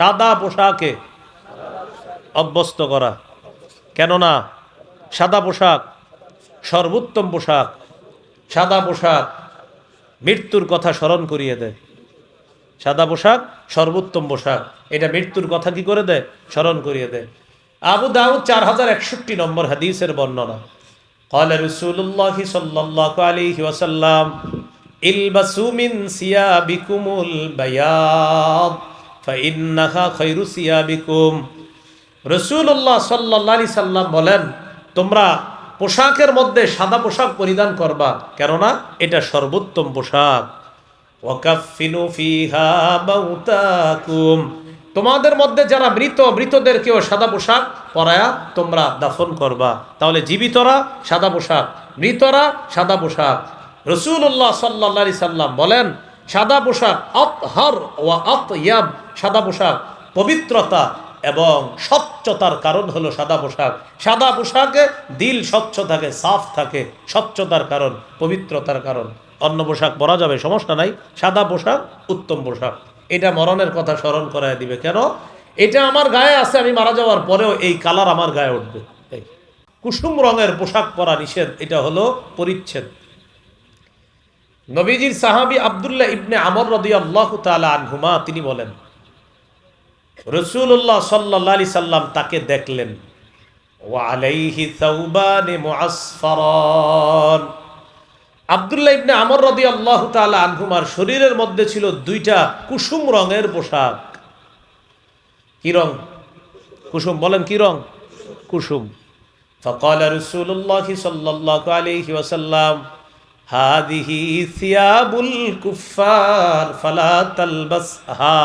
সাদা পোশাকে অভ্যস্ত করা। কেননা সাদা পোশাক সর্বোত্তম পোশাক। সাদা পোশাক মৃত্যুর কথা স্মরণ করিয়ে দেয়। সাদা পোশাক সর্বোত্তম পোশাক, এটা মৃত্যুর কথা কি করে দেয়? স্মরণ করিয়ে দেয়। আবু দাউদ 4061 নম্বর হাদিসের বর্ণনা। قال رسول الله صلى الله عليه وسلم البسوا من ثيابكم البياض فإنها خير ثيابكم। রাসূলুল্লাহ সাল্লাল্লাহু আলাইহি সাল্লাম বলেন, তোমরা পোশাকের মধ্যে সাদা পোশাক পরিধান করবা, কেননা এটা সর্বোত্তম পোশাক। ওয়াকাফিনু ফিহা মাউতাকুম, তোমাদের মধ্যে যারা মৃত, মৃতদেরকেও সাদা পোশাক পরায়া তোমরা দাফন করবা। তাহলে জীবিতরা সাদা পোশাক, মৃতরা সাদা পোশাক। রাসূলুল্লাহ সাল্লাল্লাহু আলাইহি সাল্লাম বলেন, সাদা পোশাক আতহার ওয়া আতয়াব, সাদা পোশাক পবিত্রতা এবং স্বচ্ছতার কারণ হলো সাদা পোশাক। সাদা পোশাকে দিল স্বচ্ছ থাকে, সাফ থাকে, স্বচ্ছতার কারণ, পবিত্রতার কারণ। অন্য পোশাক পরা যাবে, সমস্যা নাই, সাদা পোশাক উত্তম পোশাক। এটা মরণের কথা স্মরণ করায় দিবে। কেন? এটা আমার গায়ে আছে, আমি মারা যাওয়ার পরেও এই কালার আমার গায়ে উঠবে। এই কুসুম রঙের পোশাক পরা নিষেধ, এটা হলো পরিচ্ছেদ। নবীজির সাহাবী আব্দুল্লাহ ইবনে আমর রাদিয়াল্লাহু তাআলা আনহুমা তিনি বলেন, রাসূলুল্লাহ সাল্লাল্লাহু আলাইহি সাল্লাম তাকে দেখলেন, ওয়া আলাইহি সাওবানে মুআসফারান। আব্দুল্লাহ ইবনে আমর রাদিয়াল্লাহু তাআলা আনহুমার শরীরের মধ্যে ছিল দুইটা কুসুম রঙের পোশাক। কি রং? কুসুম। বলেন কি রং? কুসুম। ফাকালা রাসূলুল্লাহ সাল্লাল্লাহু আলাইহি ওয়াসাল্লাম হাদিহি সিয়াবুল কুফার ফালা তালবাসহা।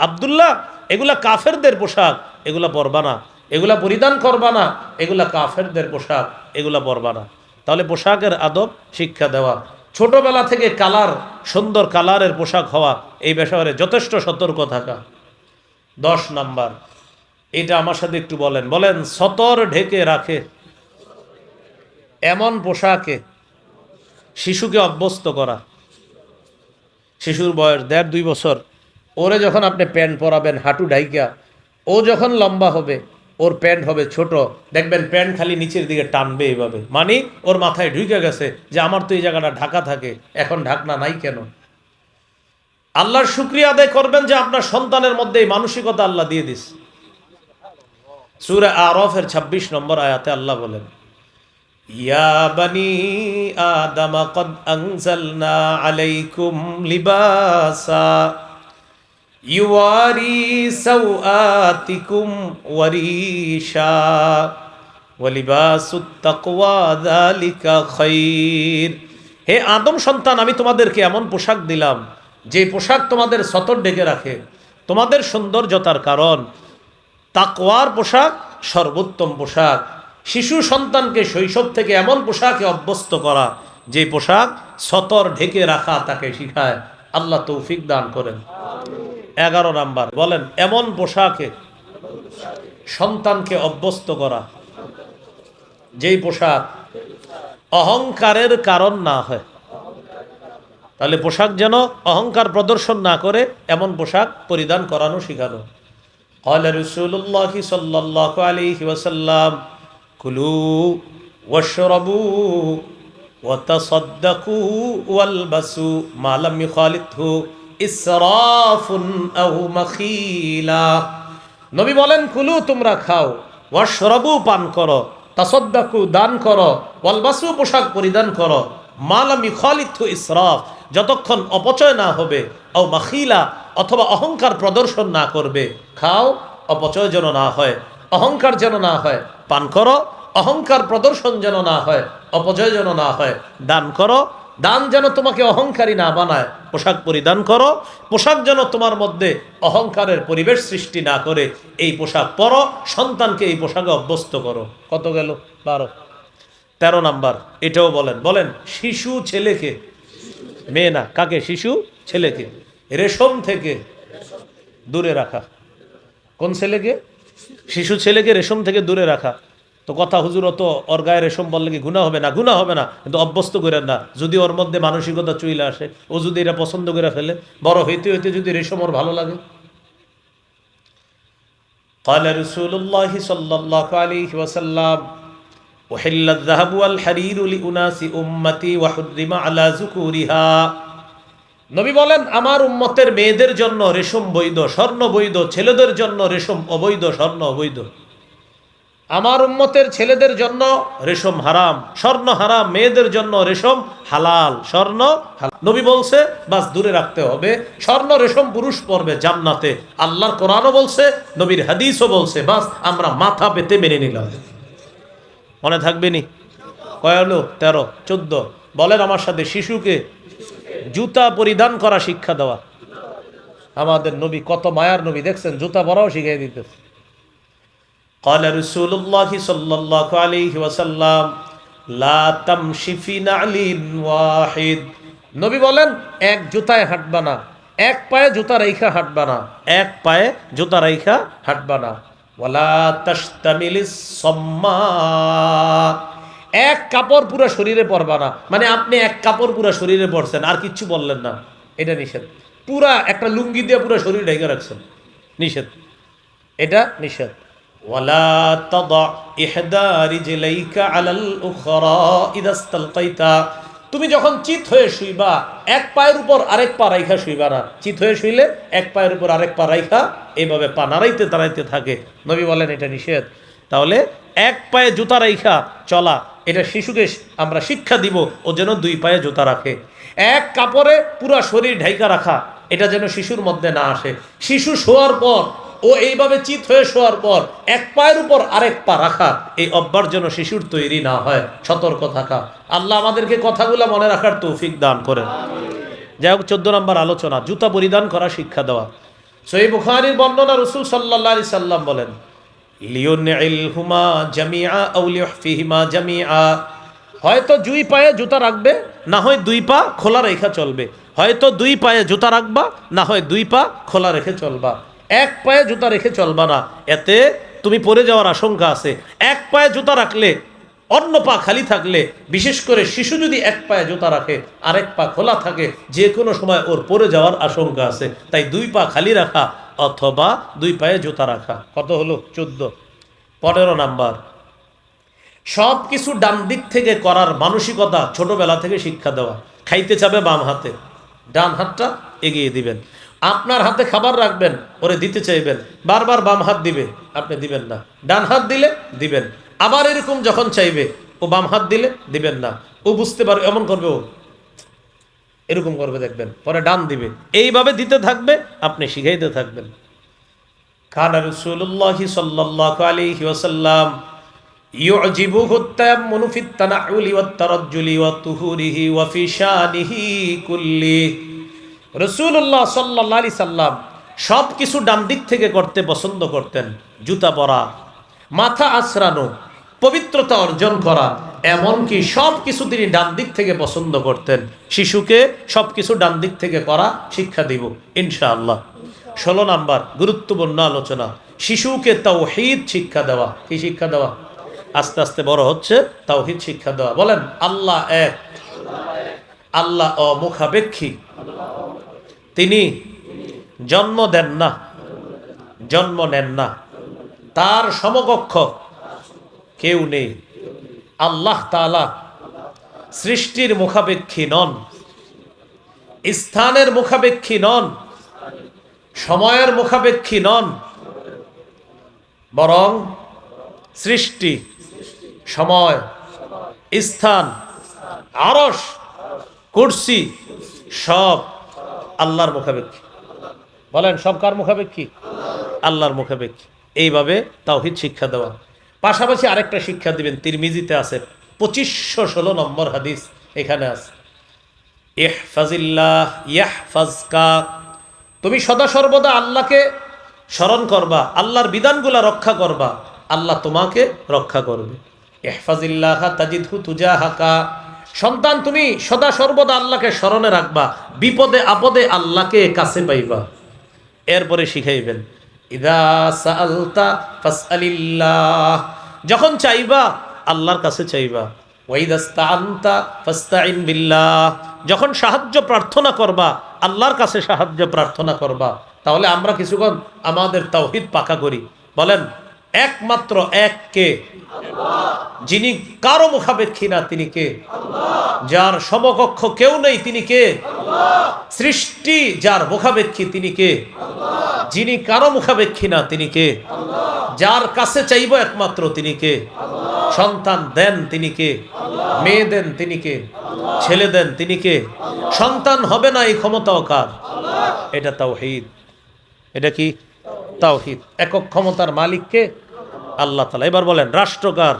আব্দুল্লাহ, এগুলা কাফেরদের পোশাক, এগুলা পরবা না, এগুলা পরিধান করবা না, এগুলা কাফেরদের পোশাক, এগুলা পরবা না। তাহলে পোশাকের আদব শিক্ষা দেওয়া, ছোটবেলা থেকে কালার, সুন্দর কালারের পোশাক হওয়া, এই ব্যাপারে যথেষ্ট সতর্ক থাকা। 10 নাম্বার, এটা আমার সাথে একটু বলেন। বলেন, সতর ঢেকে রাখে এমন পোশাকে শিশুকে অভ্যস্ত করা। শিশুর বয়স 1.5-2 বছর, ওরে যখন আপনি প্যান্ট পরাবেন হাঁটু ঢাইকা, ও যখন লম্বা হবে ওর প্যান্ট হবে ছোট, দেখবেন প্যান্ট খালি নিচের দিকে টানবে এইভাবে, মানে ওর মাথায় ঢুকে গেছে যে আমার তো এই জায়গাটা ঢাকা থাকে, এখন ঢাকনা নাই কেন। আল্লাহর শুকরিয়া আদায় করবেন যে আপনার সন্তানের মধ্যে এই মানসিকতা আল্লাহ দিয়ে দিস। সূরা আরাফের 26 নম্বর আয়াতে আল্লাহ বলেন, ইয়া বানি আদম ক্বাদ আনজালনা আলাইকুম লিবাসা ইউয়ারি সাওআতিকুম ওয়ারিশা ওয়ালিবাসুত তাকওয়া যালিকা খায়র। হে আদম সন্তান, আমি তোমাদেরকে এমন পোশাক দিলাম যে পোশাক তোমাদের সতর ঢেকে রাখে, তোমাদের সৌন্দর্যতার কারণ। তাকওয়ার পোশাক সর্বোত্তম পোশাক। শিশু সন্তানকে শৈশব থেকে এমন পোশাকে অভ্যস্ত করা যে পোশাক সতর ঢেকে রাখা তাকে শিখায়। আল্লাহ তৌফিক দান করেন। 11 নাম্বার, বলেন, এমন পোশাকে সন্তানকে অভ্যস্ত করা যেই পোশাক অহংকারের কারণ না হয়। তাহলে পোশাক যেন অহংকার প্রদর্শন না করে এমন পোশাক পরিধান করানো শিখানো। ক্বালা রাসূলুল্লাহ সাল্লাল্লাহু আলাইহি ওয়াসাল্লাম কুলু ওয়াশরাবু ওয়া তাসাদ্দাকু ওয়ালবাসু মা লাম ইখালিতহু ইসরাফুন আও মাখিলা। নবী বলেন, কুলু তোমরা খাও, ওয়াশরাবু পান করো, তাসাদ্দাকু দান করো, ওয়ালবাসু পোশাক পরিধান করো, মা লাম ইখালিতহু ইসরাফ যতক্ষণ অপচয় না হবে, আও মাখিলা অথবা অহংকার প্রদর্শন না করবে। খাও, অপচয় যেন না হয়, অহংকার যেন না হয়। পান করো, অহংকার প্রদর্শন যেন না হয়, অপচয় যেন না হয়। দান করো, দান যেন তোমাকে অহংকারী না বানায়। পোশাক পরিধান করো, পোশাক যেন তোমার মধ্যে অহংকারের পরিবেশ সৃষ্টি না করে। এই পোশাক পরো, সন্তানকে এই পোশাকে অভ্যস্ত করো। কত গেল? 12। 13 নাম্বার, এটাও বলেন। বলেন, শিশু ছেলেকে, মেয়ে না, কাকে? শিশু ছেলেকে রেশম থেকে দূরে রাখা। কোন ছেলেকে? শিশু ছেলেকে রেশম থেকে দূরে রাখা। তো কথা, হুজুর তো ওর গায়ে রেশম বললে কি গুনাহ হবে? না, গুনাহ হবে না, কিন্তু অভ্যস্ত করেন না। যদি ওর মধ্যে মানসিকতা চলে আসে, ও যদি এটা পছন্দ করে ফেলে, বড় হইতে হইতে যদি রেশম ওর ভালো লাগে, قال رسول الله صلى الله عليه وسلم أحل الذهب والحرير لأناس أمتي وحرم على ذكورها নবী বলেন আমার উম্মতের মেয়েদের জন্য রেশম বৈধ স্বর্ণ বৈধ, ছেলেদের জন্য রেশম অবৈধ স্বর্ণ অবৈধ। আমার উম্মতের ছেলেদের জন্য রেশম হারাম, স্বর্ণ হারাম, মেয়েদের জন্য রেশম হালাল, স্বর্ণ হালাল। নবী বলছে বাস দূরে রাখতে হবে। স্বর্ণ রেশম পুরুষ পরবে জান্নাতে, আল্লাহর কোরআনও বলছে, নবীর হাদিসও বলছে, বাস আমরা মাথা পেতে মেনে নিলাম। মনে থাকবে নি? কয় হলো? 13, 14। বলেন আমার সাথে, শিশুকে জুতা পরিধান করা শিক্ষা দেওয়া। আমাদের নবী কত মায়ার নবী, দেখছেন জুতা পরাও শিখিয়ে দিতেছে। قال رسول الله صلى الله عليه وسلم لا تمشي في نعل واحد নবী বলেন এক জুতায় হাঁটবা না, এক পায়ে জুতা রাইখা হাঁটবা না, এক পায়ে জুতা রাইখা হাঁটবা না। ওয়ালা তাশতামিলিস সাম্মা এক কাপড় পুরো শরীরে পরবা না, মানে আপনি এক কাপড় পুরো শরীরে পরছেন আর কিচ্ছু বললেন না, এটা নিষেধ। পুরা একটা লুঙ্গি দিয়ে পুরো শরীর ঢেকে রাখছেন, নিষেধ, এটা নিষেধ। ওয়ালা তাদা ইহদা রিজলাইকা আলাল উখরা ইদা ইসতালকাইতা তুমি যখন চিত হয়ে শুইবা এক পায়ের উপর আরেক পা রাইখা শুইবা না। চিত হয়ে শুইলে এক পায়ের উপর আরেক পা রাইখা এইভাবে পা নাড়াইতে দাঁড়াইতে থাকে, নবী বলেন এটা নিষেধ। তাহলে এক পায়ে জুতা রাইখা চলা, এটা শিশুকে আমরা শিক্ষা দিব, ও যেন দুই পায়ে জুতা রাখে। এক কাপড়ে পুরা শরীর ঢাইকা রাখা, এটা যেন শিশুর মধ্যে না আসে। শিশু শোয়ার পর ও এইভাবে চিত হয়ে শোয়ার পর এক পায়ের উপর আরেক পা রাখা, এই অভ্যাস যেন শিশুর তৈরি না হয়, সতর্ক থাকা। আল্লাহ আমাদেরকে কথাগুলো মনে রাখার তৌফিক দান করেন। যাই হোক, 14 নম্বর আলোচনা, জুতা পরিধান করা শিক্ষা দেওয়া। সহিহ বুখারীর বর্ণনা, রাসূল সাল্লাল্লাহু আলাইহি সাল্লাম বলেন লিয়ুনইলহুমা জামিআ আও লিয়হফিহিমা জামিআ হয়তো দুই পায়ে জুতা রাখবে, না হয় দুই পা খোলা রেখে চলবে। হয়তো দুই পায়ে জুতা রাখবা, না হয় দুই পা খোলা রেখে চলবা। এক পায়ে জুতা রেখে চলবা না, এতে তুমি পড়ে যাওয়ার আশঙ্কা আছে। এক পায়ে জুতা রাখলে, অন্য পা খালি থাকলে, বিশেষ করে শিশু যদি এক পায়ে জুতা রাখে আরেক পা খোলা থাকে, যে কোনো সময় ওর পড়ে যাওয়ার আশঙ্কা আছে। তাই দুই পা খালি রাখা অথবা দুই পায়ে জুতা রাখা। কত হলো? 14। 15 নাম্বার, সব কিছু ডান দিক থেকে করার মানসিকতা ছোটবেলা থেকে শিক্ষা দেওয়া। খাইতে চাবে বাম হাতে, ডান হাতটা এগিয়ে দিবেন। আপনার হাতে খাবার রাখবেন, ওরে দিতে চাইবেন, বারবার বাম হাত দিবে, আপনি দিবেন না। ডান হাত দিলে দিবেন। আবার এরকম যখন চাইবে, ও বাম হাত দিলে দিবেন না। ও বুঝতে পারবে, এমন করবে, ও এরকম করবে, দেখবেন পরে ডান দিবে। এইভাবে দিতে থাকবে, আপনি শিখাইতে থাকবেন। কানা রাসূলুল্লাহি সাল্লাল্লাহু আলাইহি ওয়াসাল্লাম ইউজিবুহু তায়াম্মুনু ফিত তানাউলি ওয়াত তারাজ্জুলি ওয়াত তুহুরিহি ওয়া ফি শানিহি কুল্লি রাসূলুল্লাহ সাল্লাল্লাহু আলাইহি সাল্লাম সব কিছু ডান দিক থেকে করতে পছন্দ করতেন। জুতা পরা, মাথা আঁচড়ানো, পবিত্রতা অর্জন করা, এমনকি সব কিছু তিনি ডান দিক থেকে পছন্দ করতেন। শিশুকে সব কিছু ডান দিক থেকে করা শিক্ষা দিব ইনশাআল্লাহ। 16 নাম্বার গুরুত্বপূর্ণ আলোচনা, শিশুকে তাওহীদ শিক্ষা দেওয়া। কি শিক্ষা দেওয়া? আস্তে আস্তে বড় হচ্ছে, তাওহীদ শিক্ষা দেওয়া। বলেন আল্লাহ এক, আল্লাহ অমুখাপেক্ষী, তিনি জন্ম দেন না, জন্ম নেন না, তার সমকক্ষ কেউ নেই। আল্লাহ তাআলা সৃষ্টির মুখাপেক্ষী নন, স্থানের মুখাপেক্ষী নন, সময়ের মুখাপেক্ষী নন, বরং সৃষ্টি, সময়, স্থান, আরশ, কুরসি সব আল্লাহর মুখাপেক্ষী। বলেন সব কার মুখাপেক্ষী? আল্লাহর মুখাপেক্ষী। এইভাবে তাওহীদ শিক্ষা দেওয়া। পাশাপাশি আরেকটা শিক্ষা দিবেন, তিরমিজিতে আছে, 2516 নম্বর হাদিস, এখানে আছে ইহফাজিল্লাহ ইয়াহফাজকা তুমি সদা সর্বদা আল্লাহকে স্মরণ করবা, আল্লাহর বিধানগুলা রক্ষা করবা, আল্লাহ তোমাকে রক্ষা করবে। ইহফাজিল্লাহ তাজিদহু তুজাহাকা সন্তান তুমি সদা সর্বদা আল্লাহকে স্মরণে রাখবা, বিপদে আপদে আল্লাহকে কাছে পাইবা। এরপরে শিখাইবেন ইযা সাআলতা ফাসআলিল্লাহ যখন চাইবা আল্লাহর কাছে চাইবা, ওয়া ইযা ইসতাআনতা ফাসতাইন বিল্লাহ যখন সাহায্য প্রার্থনা করবা আল্লাহর কাছে সাহায্য প্রার্থনা করবা। তাহলে আমরা কিছুক্ষণ আমাদের তাওহীদ পাকা করি। বলেন একমাত্র এক কে? যিনি কারো মুখাপেক্ষী না, তিনি কে? যার সমকক্ষ কেউ নেই, তিনি কে? সৃষ্টি যার মুখাপেক্ষী, তিনি কে? যিনি কারো মুখাপেক্ষী না, তিনি কে? যার কাছে চাইব একমাত্র, তিনি কে? সন্তান দেন, তিনি কে? মেয়ে দেন, তিনি কে? ছেলে দেন, তিনি কে? সন্তান হবে না, এই ক্ষমতাও কার? এটা তাওহীদ। এটা কি? তাওহীদ। একক ক্ষমতার মালিক কে? আল্লাহ তাআলা। এবার বলেন রাষ্ট্রকার?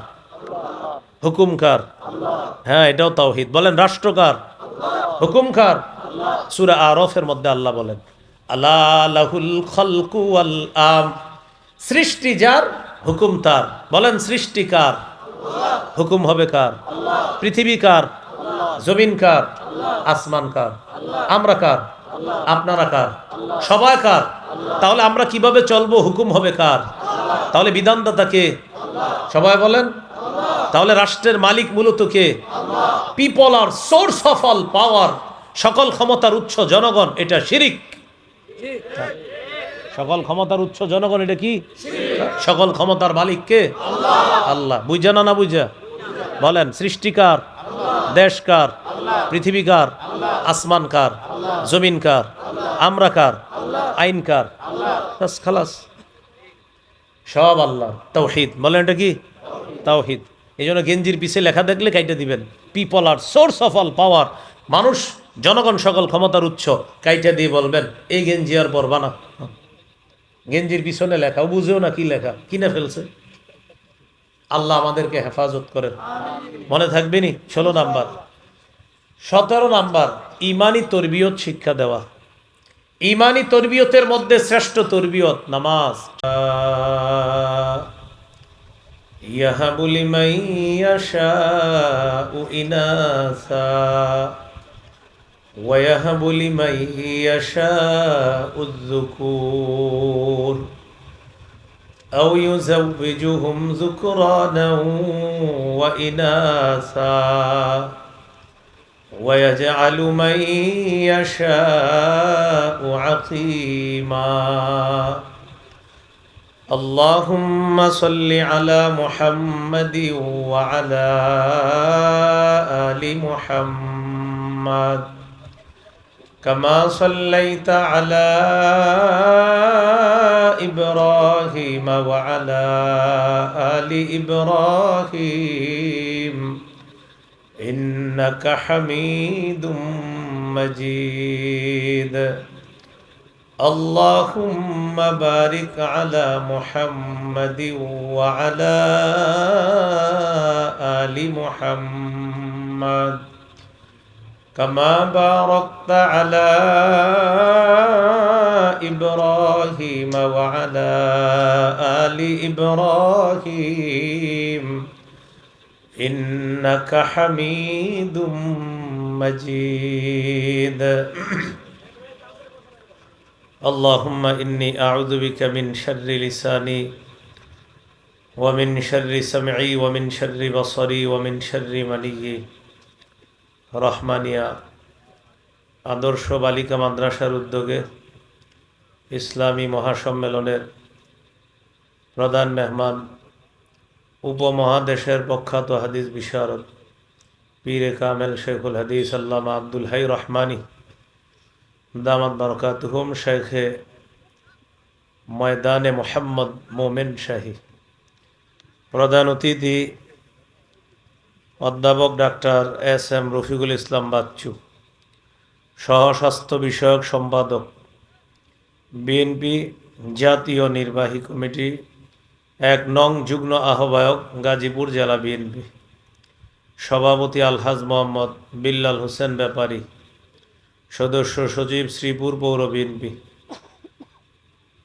হুকুমকার? হ্যাঁ, এটাও তাওহীদ। বলেন রাষ্ট্রকার? হুকুমকার? সূরা আরাফের মধ্যে আল্লাহ বলেন আলা লাহুল খালকু ওয়াল আম, সৃষ্টি যার, হুকুম তার। বলেন সৃষ্টি কার? হুকুম হবে কার? পৃথিবী কার? জমিন কার? আসমান কার? আমরা কার? আপনারা কার? সবাই কার? তাহলে আমরা কিভাবে চলবো? হুকুম হবে কার? তাহলে বিধানদাতা কে? সবাই বলেন। তাহলে রাষ্ট্রের মালিক মূলত কে? People R source of all power, সকল ক্ষমতার উৎস জনগণ। এটা শিরিক। সকল ক্ষমতার উৎস জনগণ, এটা কি? সকল ক্ষমতার মালিক কে? আল্লাহ। বুঝা না? না বুঝা? বলেন সৃষ্টিকার? দেশ কার? পৃথিবী কার? আসমান কার? জমিন কার? আমরা কার? আইন কার? বাস খালাস, সব আল্লাহ। তাওহীদ। বলেন এটা কি? তাওহীদ। এই জন্য গেঞ্জির পিছে লেখা দেখলে কাইটা দিবেন people R source of all power, মানুষ জনগণ সকল ক্ষমতার উৎস। কাইটা দিয়ে বলবেন এই গেঞ্জি আর পরবা না। গেঞ্জির পিছনে লেখা, ও বুঝেও না কি লেখা, কিনে ফেলছে। আল্লাহ আমাদেরকে হেফাজত করেন। মনে থাকবে নি? 16 নাম্বার। 17 নাম্বার, ইমানি তরবিয়ত শিক্ষা দেওয়া। ইমানি তরবিয়তের মধ্যে শ্রেষ্ঠ তরবিয়ত নামাজ। ইয়াহাবু লিমান ইয়াশাউ ইনাসা ওয়া ইয়াহাবু লিমান ইয়াশাউ যুকুর আও ইউযাওবিজুহুম যুকরানাও ওয়া ইনাসা ওয়া ইয়াজআলু মান ইয়াশাউ আকীমা। اللهم صل على محمد وعلى آل محمد كما صليت على إبراهيم وعلى آل إبراهيم إنك حميد مجيد. اللهم بارك على محمد وعلى آل محمد كما باركت على إبراهيم وعلى آل إبراهيم إنك حميد مجيد. اللهم إني أعوذ بك من شر لساني ومن شر سمعي ومن شر بصري ومن شر مني. রহমানিয়া আদর্শ বালিকা মাদ্রাসার উদ্যোগে ইসলামী মহাসম্মেলনের প্রধান মেহমান, উপমহাদেশের প্রখ্যাত হাদিস বিশারদ পীরে কামেল শেখুল হাদিস আল্লামা আব্দুল হাই রহমানী দামাত বরকাতুহুম শেখে ময়দানে মোহাম্মদ মোমেন শাহী, প্রধান অতিথি অধ্যাপক doctor S M Rafiqul Islam Bachchu, সহস্বাস্থ্য বিষয়ক সম্পাদক বিএনপি জাতীয় নির্বাহী কমিটি 1 নং যুগ্ম আহ্বায়ক গাজীপুর জেলা বিএনপি, সভাপতি আলহাজ মোহাম্মদ বিল্লাল হোসেন ব্যাপারী, সদস্য সচিব শ্রীপুর পৌর বিএনপি,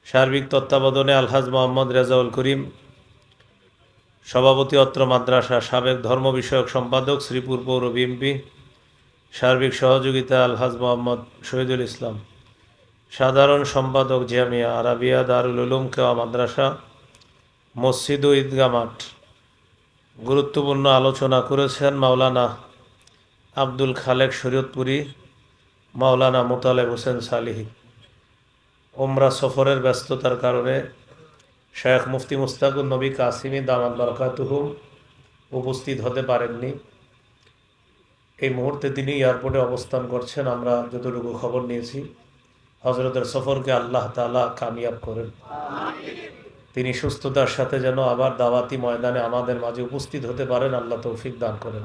সার্বিক তত্ত্বাবধানে আলহাজ মোহাম্মদ রেজাউল করিম, সভাপতি অত্র মাদ্রাসা, সাবেক ধর্ম বিষয়ক সম্পাদক শ্রীপুর পৌর বিএনপি, সার্বিক সহযোগিতা আলহাজ মোহাম্মদ শহীদুল ইসলাম, সাধারণ সম্পাদক জামিয়া আরাবিয়া দারুল উলুম কেওয়া মাদ্রাসা, মসজিদ ও ঈদগাহ মাঠ। গুরুত্বপূর্ণ আলোচনা করেছেন মাওলানা আব্দুল খালেক শরীয়তপুরী, মাওলানা মোতালেব হোসেন সালিহি। উমরা সফরের ব্যস্ততার কারণে শেখ মুফতি মুস্তাকুর নবী কাসিমি দামাত বরকাতুহুম উপস্থিত হতে পারেননি। এই মুহূর্তে তিনি এয়ারপোর্টে অবস্থান করছেন। আমরা যতটুকু খবর নিয়েছি, হজরতের সফরকে আল্লাহ তাআলা কামিয়াব করেন। তিনি সুস্থতার সাথে যেন আবার দাওয়াতি ময়দানে আমাদের মাঝে উপস্থিত হতে পারেন, আল্লাহ তৌফিক দান করেন।